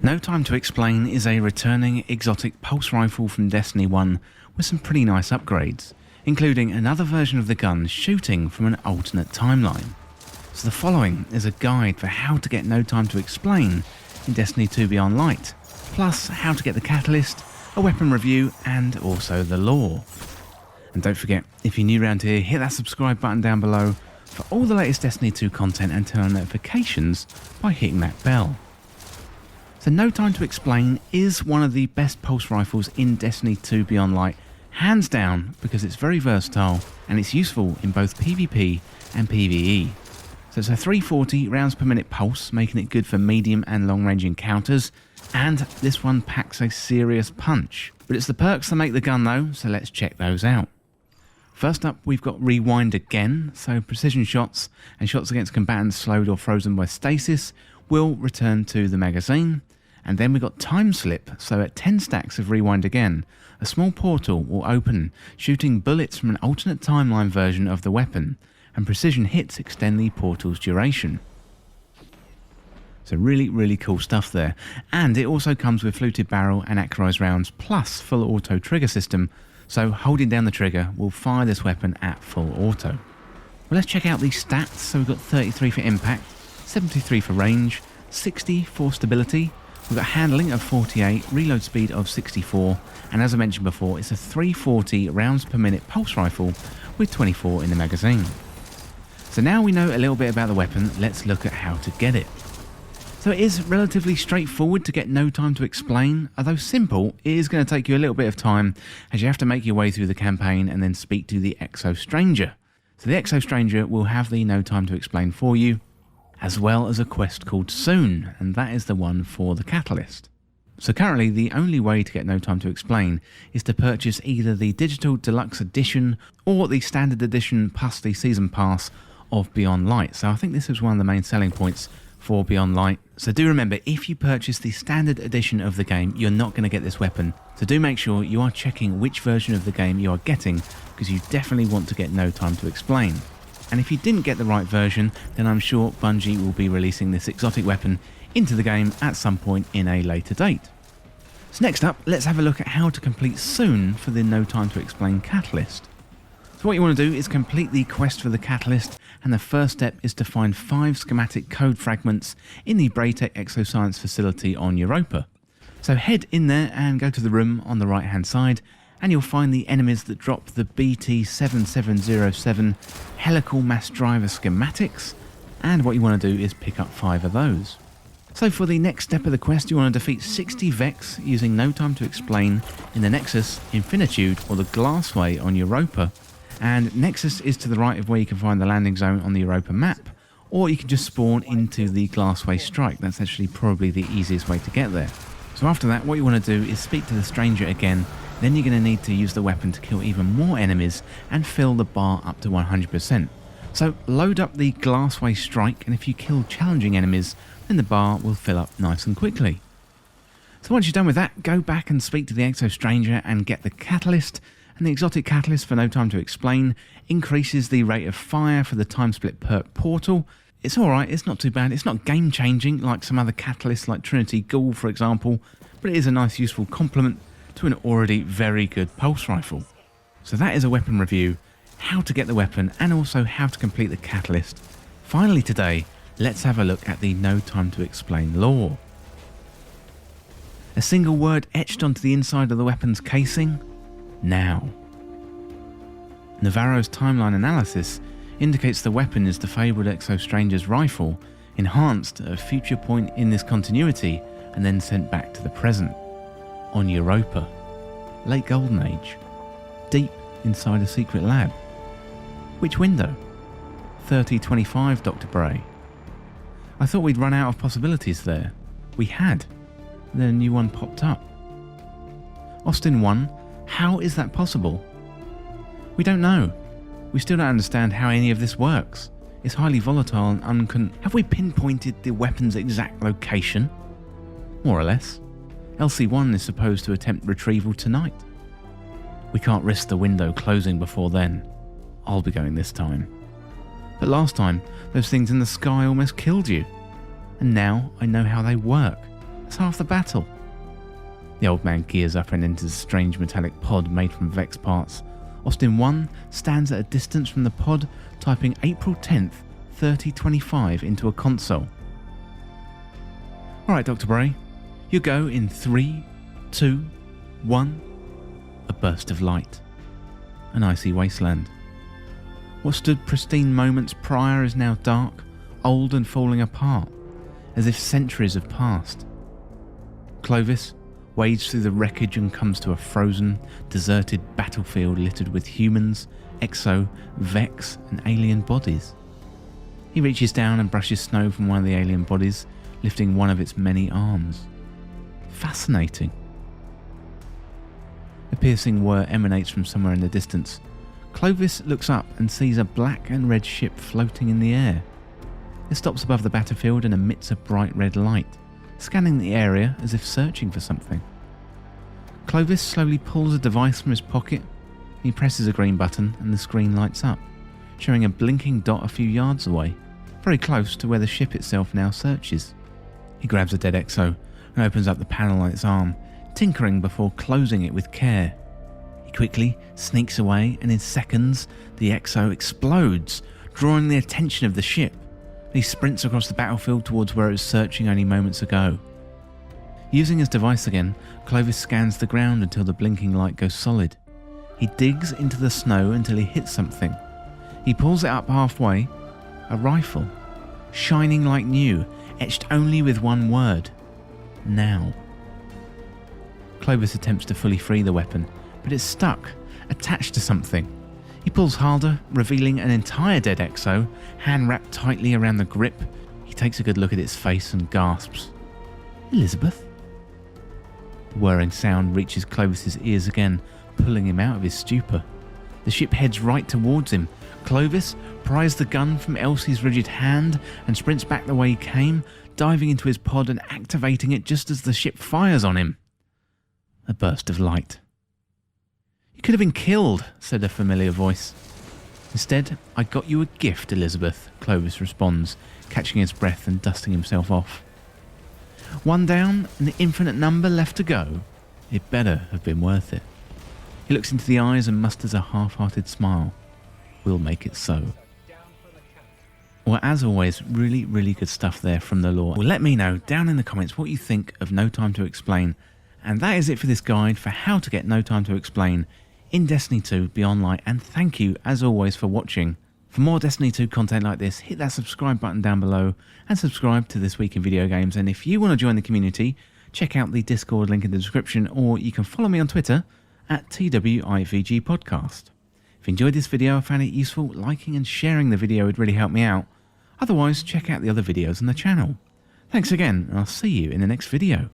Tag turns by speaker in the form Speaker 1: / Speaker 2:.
Speaker 1: No Time to Explain is a returning exotic pulse rifle from Destiny 1 with some pretty nice upgrades, including another version of the gun shooting from an alternate timeline. So the following is a guide for how to get No Time to Explain in Destiny 2 Beyond Light, plus how to get the catalyst, a weapon review, and also the lore. And don't forget, if you're new around here, hit that subscribe button down below for all the latest Destiny 2 content and turn on notifications by hitting that bell. So No Time to Explain is one of the best pulse rifles in Destiny 2 Beyond Light, hands down, because it's very versatile and it's useful in both PvP and PvE. So it's a 340 rounds per minute pulse, making it good for medium and long range encounters, and this one packs a serious punch. But it's the perks that make the gun though, so let's check those out. First up, we've got Rewind Again, so precision shots and shots against combatants slowed or frozen by stasis will return to the magazine. And then we've got Time Slip, so at 10 stacks of Rewind Again, a small portal will open, shooting bullets from an alternate timeline version of the weapon, and precision hits extend the portal's duration. So really cool stuff there. And it also comes with fluted barrel and accurized rounds, plus full auto trigger system, so holding down the trigger will fire this weapon at full auto. Well, let's check out these stats. So we've got 33 for impact, 73 for range, 60 for stability, we've got handling of 48, reload speed of 64, and as I mentioned before, it's a 340 rounds per minute pulse rifle with 24 in the magazine. So now we know a little bit about the weapon, let's look at how to get it. So it is relatively straightforward to get No Time to Explain. Although simple, it is going to take you a little bit of time as you have to make your way through the campaign and then speak to the Exo Stranger. So the Exo Stranger will have the No Time to Explain for you, as well as a quest called Soon, and that is the one for the catalyst. So currently the only way to get No Time to Explain is to purchase either the Digital Deluxe Edition or the Standard Edition plus the Season Pass of Beyond Light. So I think this is one of the main selling points for Beyond Light. So do remember, if you purchase the standard edition of the game, you're not going to get this weapon. So do make sure you are checking which version of the game you are getting, because you definitely want to get No Time to Explain. And if you didn't get the right version, then I'm sure Bungie will be releasing this exotic weapon into the game at some point in a later date. So next up, let's have a look at how to complete Soon for the No Time to Explain catalyst. So what you want to do is complete the quest for the catalyst, and the first step is to find 5 schematic code fragments in the Braytech Exoscience facility on Europa. So head in there and go to the room on the right hand side, and you'll find the enemies that drop the BT-7707 helical mass driver schematics, and what you want to do is pick up 5 of those. So for the next step of the quest, you want to defeat 60 Vex using No Time to Explain in the Nexus, Infinitude, or the Glassway on Europa. And Nexus is to the right of where you can find the landing zone on the Europa map, or you can just spawn into the Glassway Strike. That's actually probably the easiest way to get there. So after that, what you want to do is speak to the Stranger again, then you're going to need to use the weapon to kill even more enemies and fill the bar up to 100%. So load up the Glassway Strike, and if you kill challenging enemies, then the bar will fill up nice and quickly. So once you're done with that, go back and speak to the Exo Stranger and get the catalyst. And the exotic catalyst for No Time to Explain increases the rate of fire for the time split perk portal. It's alright, it's not too bad, it's not game changing like some other catalysts like Trinity Ghoul for example, but it is a nice useful complement to an already very good pulse rifle. So that is a weapon review, how to get the weapon, and also how to complete the catalyst. Finally today, let's have a look at the No Time to Explain lore. A single word etched onto the inside of the weapon's casing: now. Navarro's timeline analysis indicates the weapon is the fabled Exo Stranger's rifle, enhanced at a future point in this continuity and then sent back to the present. On Europa, late Golden Age, deep inside a secret lab. Which window? 3025, Dr. Bray. I thought we'd run out of possibilities there. We had. Then a new one popped up. Austin 1. How is that possible? We don't know. We still don't understand how any of this works. It's highly volatile and Have we pinpointed the weapon's exact location? More or less. LC1 is supposed to attempt retrieval tonight. We can't risk the window closing before then. I'll be going this time. But last time, those things in the sky almost killed you. And now I know how they work. That's half the battle. The old man gears up and enters a strange metallic pod made from Vex parts. Austin 1 stands at a distance from the pod, typing April 10th, 3025 into a console. Alright, Dr. Bray, you go in 3, 2, 1. A burst of light. An icy wasteland. What stood pristine moments prior is now dark, old and falling apart, as if centuries have passed. Clovis wades through the wreckage and comes to a frozen, deserted battlefield littered with humans, Exo, Vex and alien bodies. He reaches down and brushes snow from one of the alien bodies, lifting one of its many arms. Fascinating. A piercing whir emanates from somewhere in the distance. Clovis looks up and sees a black and red ship floating in the air. It stops above the battlefield and emits a bright red light, scanning the area as if searching for something. Clovis slowly pulls a device from his pocket. He presses a green button and the screen lights up, showing a blinking dot a few yards away, very close to where the ship itself now searches. He grabs a dead Exo and opens up the panel on its arm, tinkering before closing it with care. He quickly sneaks away and in seconds the Exo explodes, drawing the attention of the ship. He sprints across the battlefield towards where it was searching only moments ago. Using his device again, Clovis scans the ground until the blinking light goes solid. He digs into the snow until he hits something. He pulls it up halfway. A rifle. Shining like new, etched only with one word. Now. Clovis attempts to fully free the weapon, but it's stuck, attached to something. He pulls harder, revealing an entire dead Exo, hand wrapped tightly around the grip. He takes a good look at its face and gasps. Elizabeth? The whirring sound reaches Clovis's ears again, pulling him out of his stupor. The ship heads right towards him. Clovis pries the gun from Elsie's rigid hand and sprints back the way he came, diving into his pod and activating it just as the ship fires on him. A burst of light. You could have been killed, said a familiar voice. Instead, I got you a gift, Elizabeth, Clovis responds, catching his breath and dusting himself off. One down and the infinite number left to go. It better have been worth it. He looks into the eyes and musters a half-hearted smile. We'll make it so. Well, as always, really, really good stuff there from the lore. Well, let me know down in the comments what you think of No Time to Explain. And that is it for this guide for how to get No Time to Explain in Destiny 2 Beyond Light. And thank you, as always, for watching. For more Destiny 2 content like this, hit that subscribe button down below and subscribe to This Week in Video Games. And if you want to join the community, check out the Discord link in the description, or you can follow me on Twitter at TWIVG Podcast. If you enjoyed this video or found it useful, liking and sharing the video would really help me out. Otherwise, check out the other videos on the channel. Thanks again, and I'll see you in the next video.